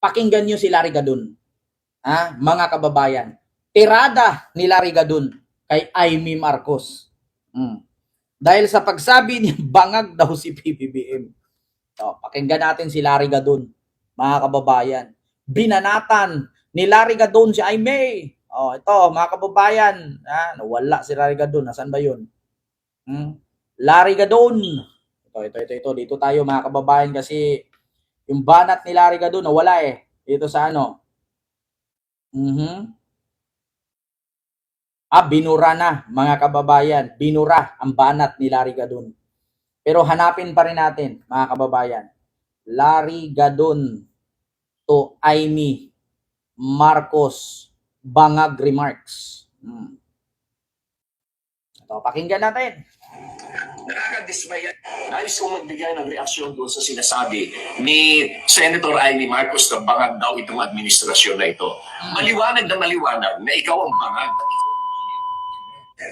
Pakinggan nyo si Larry Gadon. Mga kababayan. Tirada ni Larry Gadon kay Amy Marcos. Dahil sa pagsabi niya, bangag daw si PBBM. Pakinggan natin si Larry Gadon, mga kababayan. Binanatan ni Larry Gadon si Amy. Ito, mga kababayan. Nawala si Larry Gadon. Nasaan ba yun? Larry Gadon. Ito. Dito tayo, mga kababayan, kasi yung banat ni Larry Gadon nawala eh. Dito sa ano. Binura na, mga kababayan. Binura ang banat ni Larry Gadon. Pero hanapin pa rin natin, mga kababayan. Larry Gadon to Amy Marcos bangag remarks. Ito, pakinggan natin. Nakakadismaya. Nais kong magbigay ng reaksyon doon sa sinasabi ni Senator Amy Marcos na bangag daw itong administrasyon na ito. Maliwanag na ikaw ang bangag.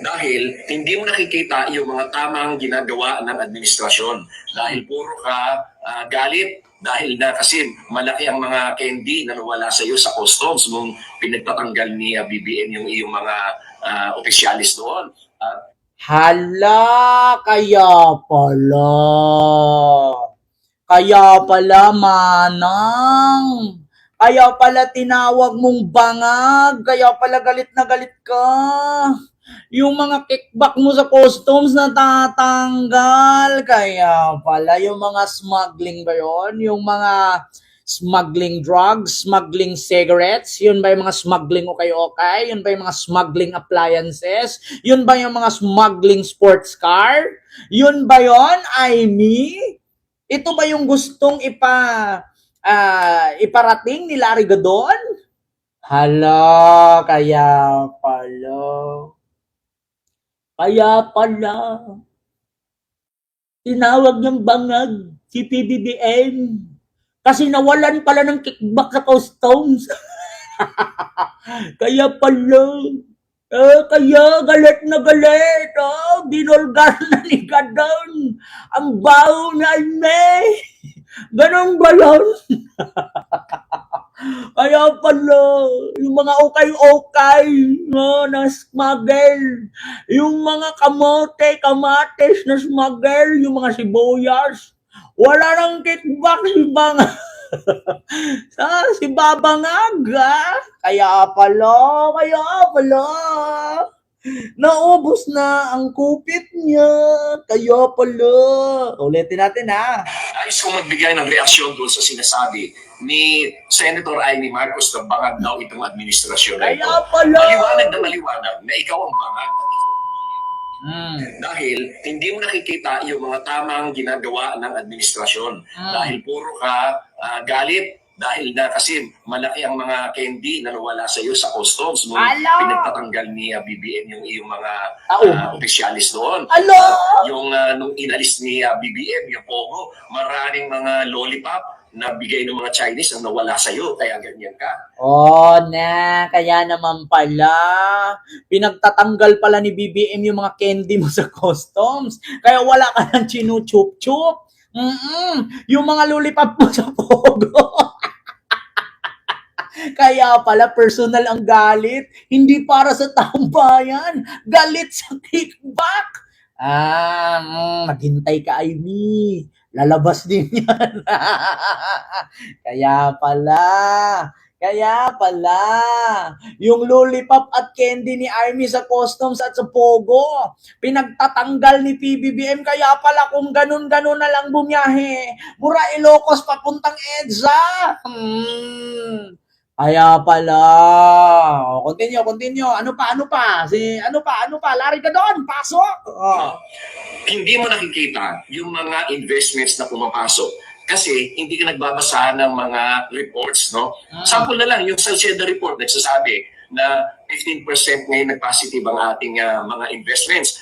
Dahil hindi mo nakikita yung mga tamang ginagawa ng administrasyon. Dahil puro ka galit. Dahil na kasi malaki ang mga candy na nawala sa iyo sa customs mong pinagtatanggal ni BBM yung iyong mga opisyalis doon. Hala, kaya pala, manang. Kaya pala tinawag mong bangag. Kaya pala galit na galit ka. Yung mga kickback mo sa customs natatanggal. Kaya pala yung mga smuggling ba yun? Yung mga smuggling drugs, smuggling cigarettes, yun ba yung mga smuggling okay? Yun ba yung mga smuggling appliances? Yun ba yung mga smuggling sports car? Yun ba yun, Amy? Ito ba yung gustong iparating ni Larry Gadon? Hala, kaya pala. Tinawag niyang bangag si PBBM. Kasi nawalan pala ng kickback sa customs. Kaya pala. Kaya galit na galit. Binulgar na ni Gadon. Ang baho na Amy. Ganon ba yun? Kaya pala, yung mga okay na smuggle, yung mga kamates na smuggle, yung mga sibuyas, wala nang kickback si Bangag. Si Babangag, Kaya pala. Naubos na ang kupit niya. Kaya pala. Ulitin natin, Nais kong magbigay ng reaksyon doon sa sinasabi ni Senator Amy Marcos na bangag daw itong administrasyon na ito. Kaya pala. Maliwanag na ikaw ang bangag. Dahil hindi mo nakikita yung mga tamang ginagawa ng administrasyon. Dahil puro ka galit. Dahil na kasi malaki ang mga candy na nawala sa iyo sa customs mong pinagtatanggal ni BBM yung iyong mga opisyalis doon. Yung nung inalis ni BBM, yung Pogo, maraming mga lollipop na bigay ng mga Chinese ang nawala sa iyo, kaya ganyan ka. Kaya naman pala. Pinagtatanggal pala ni BBM yung mga candy mo sa customs. Kaya wala ka ng chinuchup-chup. Yung mga lollipop mo sa Pogo. Kaya pala personal ang galit. Hindi para sa taong bayan. Galit sa kickback. Maghintay ka, Amy. Lalabas din yan. Kaya pala, yung lollipop at candy ni Amy sa customs at sa Pogo, pinagtatanggal ni PBBM. Kaya pala kung ganun-ganun na lang bumiyahe, mura Ilocos papuntang EDSA. Kaya pala. Continue. Ano pa? Larry Gadon, pasok. Hindi mo nakikita yung mga investments na pumapasok kasi hindi ka nagbabasa ng mga reports, no? Sample na lang, yung Salceda report nagsasabi na 15% ngayon nag-positive ang ating mga investments.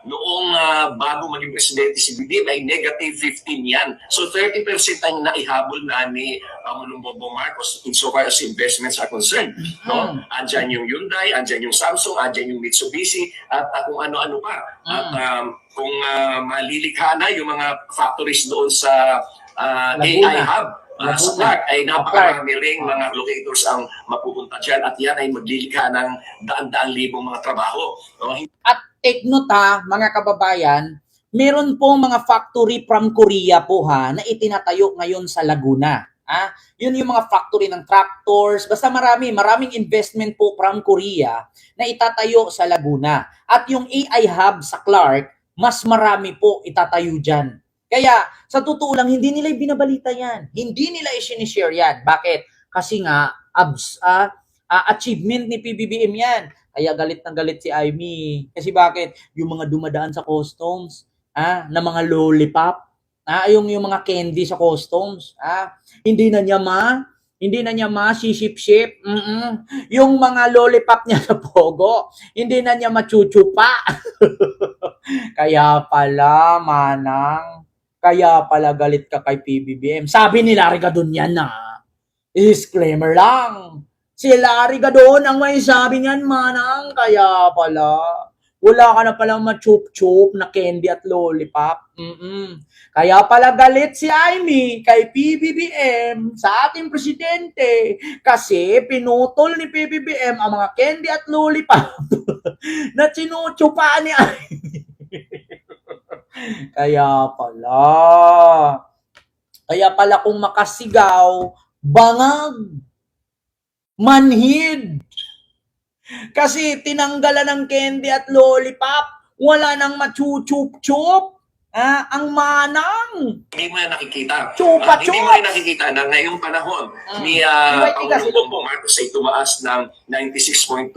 Noong bago maging presidente si BBM ay negative 15 yan. So 30% ang naihabol na ni Pangulong Bongbong Marcos insofar as investments are concerned. No? Andyan yung Hyundai, andyan yung Samsung, andyan yung Mitsubishi, at kung ano-ano pa. At kung malilikha na yung mga factories doon sa AI Hub, sa Clark ay napakarami ring mga locators ang mapupunta dyan at yan ay maglilikha ng daan-daan libong mga trabaho. No? At take note ha, mga kababayan, meron pong mga factory from Korea po ha, na itinatayo ngayon sa Laguna. Yun yung mga factory ng tractors, basta maraming investment po from Korea na itatayo sa Laguna. At yung AI hub sa Clark, mas marami po itatayo dyan. Kaya, sa totoo lang, hindi nila binabalita yan. Hindi nila i-share yan. Bakit? Kasi nga, achievement ni PBBM yan. Kaya galit na galit si Amy. Kasi bakit? Yung mga dumadaan sa customs, na mga lollipop, yung mga candy sa customs, hindi na niya sisip-sip. Yung mga lollipop niya sa Pogo, hindi na niya machuchupa. Kaya pala, Manang, kaya pala galit ka kay PBBM. Sabi ni Larry Gadon yan disclaimer lang. Si Larry Gadon ang may sabi niyan, Manang, kaya pala wala ka na palang machup-chup na candy at lollipop. Kaya pala galit si Amy kay PBBM sa ating presidente kasi pinutol ni PBBM ang mga candy at lollipop na sinuchupa ni Amy. Kaya pala kung makasigaw, bangag, manhid. Kasi tinanggalan ng candy at lollipop, wala nang machuchup-chup. Ang Manang. Hindi mo na nakikita. Chupa-chup. Hindi mo rin nakikita na ngayong panahon ni Pangulong Bongbong Marcos ay tumaas ng 96.2%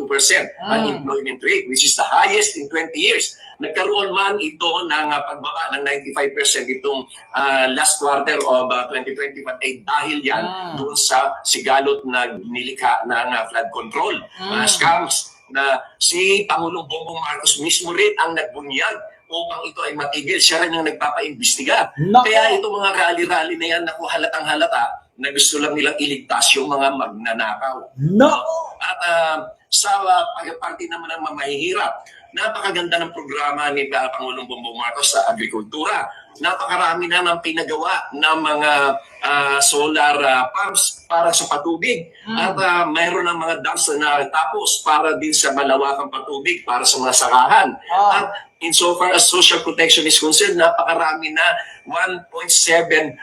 ang employment rate, which is the highest in 20 years. Nagkaroon man ito ng pagbaba ng 95% itong last quarter of 2021 ay dahil yan doon sa sigalot na nilikha ng flood control scams na si Pangulong Bongbong Marcos mismo rin ang nagbunyag upang ito ay matigil. Siya rin ang nagpapaimbestiga. Kaya itong mga rally-rally na yan, naku, halatang halata na gusto lang nilang iligtas yung mga magnanakaw. At sa parte naman ng mamahihirap, napakaganda ng programa ni Pangulong Bongbong Marcos sa agrikultura. Napakarami na ng pinagawa ng mga solar pumps para sa patubig. At mayroon ng mga dams na tapos para din sa malawakang patubig para sa mga sakahan. At insofar as social protection is concerned, napakarami na 1.7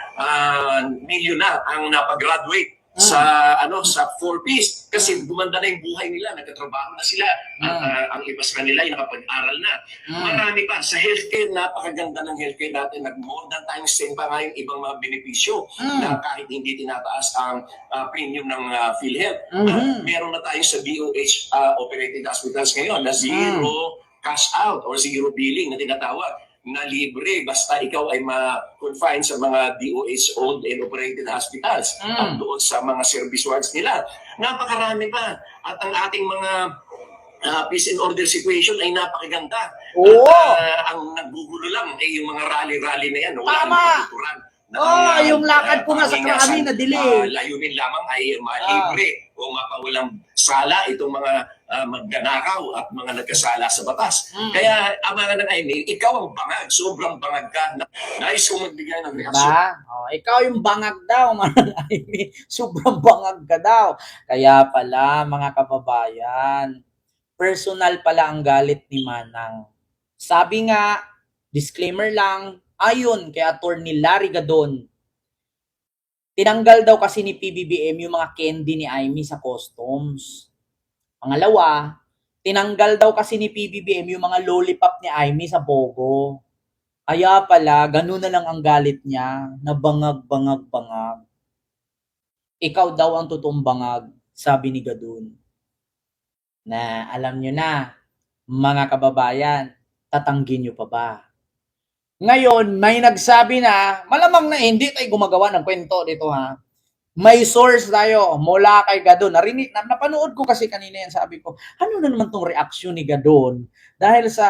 million na ang napagraduate sa 4Ps kasi gumanda na yung buhay nila, nagtatrabaho na sila at ang iba sa kanila ay nakapag-aral na. Marami pa sa healthcare, napakaganda ng healthcare natin, nag-more than times 10 pa nga yung ibang mga benepisyo na kahit hindi tinataas ang premium ng PhilHealth. Meron na tayo sa DOH operated hospitals ngayon na zero cash out or zero billing na tinatawag, na libre basta ikaw ay ma-confine sa mga DOH-owned and operated hospitals at doon sa mga service wards nila. Napakarami pa. At ang ating mga peace and order situation ay napakaganda. At ang naggugulo lang ay yung mga rally-rally na yan. Wala nang tuturan. Yung lakad ko nga sa kami na delay. Layunin lamang ay malibre o mapawalang sala itong mga magnanakaw at mga nagkasala sa batas. Kaya, Ama ng Amy, ikaw ang bangag. Sobrang bangag ka. Nais kong magbigay ng reaksyon. Ikaw yung bangag daw, Manang Amy. Sobrang bangag ka daw. Kaya pala, mga kababayan, personal pala ang galit ni Manang. Sabi nga, disclaimer lang, ayon kay Attorney Larry Gadon, tinanggal daw kasi ni PBBM yung mga candy ni Amy sa customs. Pangalawa, tinanggal daw kasi ni PBBM yung mga lollipop ni Amy sa Pogo. Kaya pala, ganun na lang ang galit niya, na bangag. Ikaw daw ang totoong bangag, sabi ni Gadon. Na alam nyo na, mga kababayan, tatanggin nyo pa ba? Ngayon, may nagsabi na, malamang na hindi tayo gumagawa ng kwento dito ha. May source tayo mula kay Gadon. Napanood ko kasi kanina yan, sabi ko, ano na naman tong reaksyon ni Gadon? Dahil sa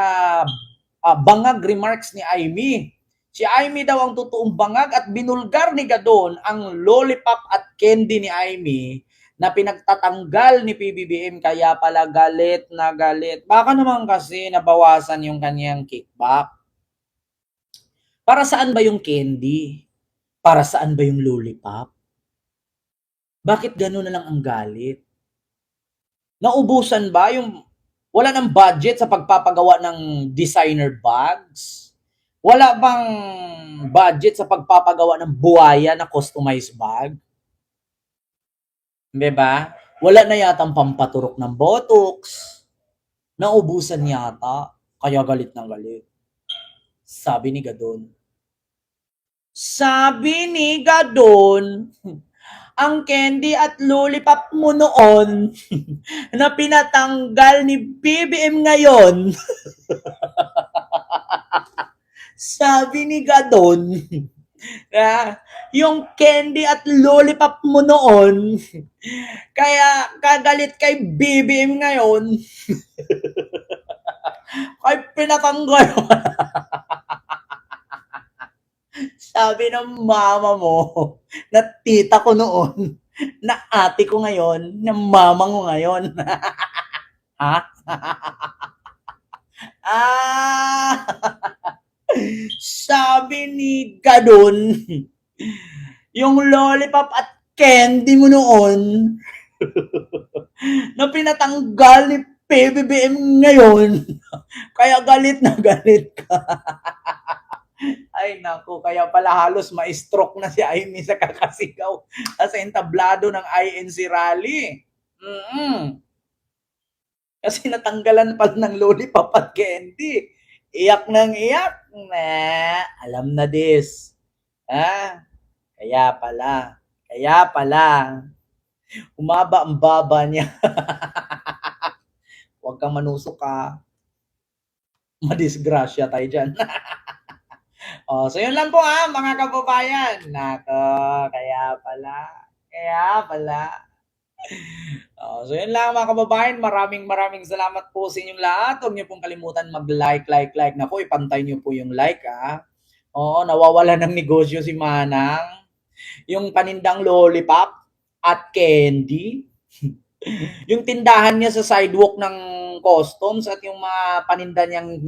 bangag remarks ni Amy. Si Amy daw ang totoong bangag at binulgar ni Gadon ang lollipop at candy ni Amy na pinagtatanggal ni PBBM, kaya pala galit na galit. Baka naman kasi nabawasan yung kanyang kickback. Para saan ba yung candy? Para saan ba yung lollipop? Bakit gano'n na lang ang galit? Naubusan ba yung wala ng budget sa pagpapagawa ng designer bags? Wala bang budget sa pagpapagawa ng buhaya na customized bag? 'Di ba? Wala na yatang pampaturok ng botox. Naubusan yata, kaya galit ng galit. Sabi ni Gadon. Sabi ni Gadon, ang candy at lollipop mo noon na pinatanggal ni BBM ngayon. Sabi ni Gadon, yung candy at lollipop mo noon, kaya kagalit kay BBM ngayon, kay pinatanggal. Sabi ng mama mo, na tita ko noon, na ate ko ngayon, na mama ko ngayon. Ha? Ah! Sabi ni Gadon, yung lollipop at candy mo noon, na pinatanggal ni PBBM ngayon, kaya galit na galit ka. Ay naku, kaya pala halos ma-stroke na si Amy sa kakasigaw sa entablado ng INC rally. Kasi natanggalan pala ng lollipop at candy. Iyak ng iyak. Alam na this. Kaya pala. Umaba ang baba niya. Huwag kang manusok ka. Madisgrasya tayo dyan. So yun lang po mga kababayan. Nako, kaya pala. So yun lang mga kababayan. Maraming salamat po sa inyong lahat. Huwag niyo pong kalimutan mag-like. Naku, ipantay niyo po yung like Oo, nawawala ng negosyo si Manang. Yung panindang lollipop at candy. Yung tindahan niya sa sidewalk ng customs at yung mga paninda niyang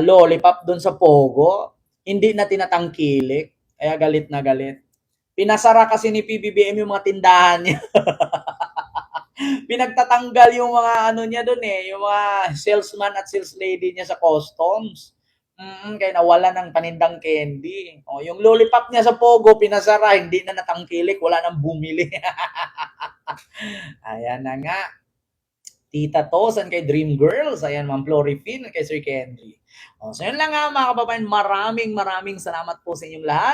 lollipop doon sa Pogo, hindi na tinatangkilik. Kaya galit na galit. Pinasara kasi ni PBBM yung mga tindahan niya. Pinagtatanggal yung mga niya doon yung mga salesman at sales lady niya sa customs. Kaya nawala ng panindang candy. Yung lollipop niya sa Pogo, pinasara, hindi na natangkilik, wala nang bumili. Ayan na nga. Tita Tosan kay Dream Girls. Ayan, Ma'am Florifin kay Sir Kenry. So yun lang mga kababayan. Maraming salamat po sa inyong lahat.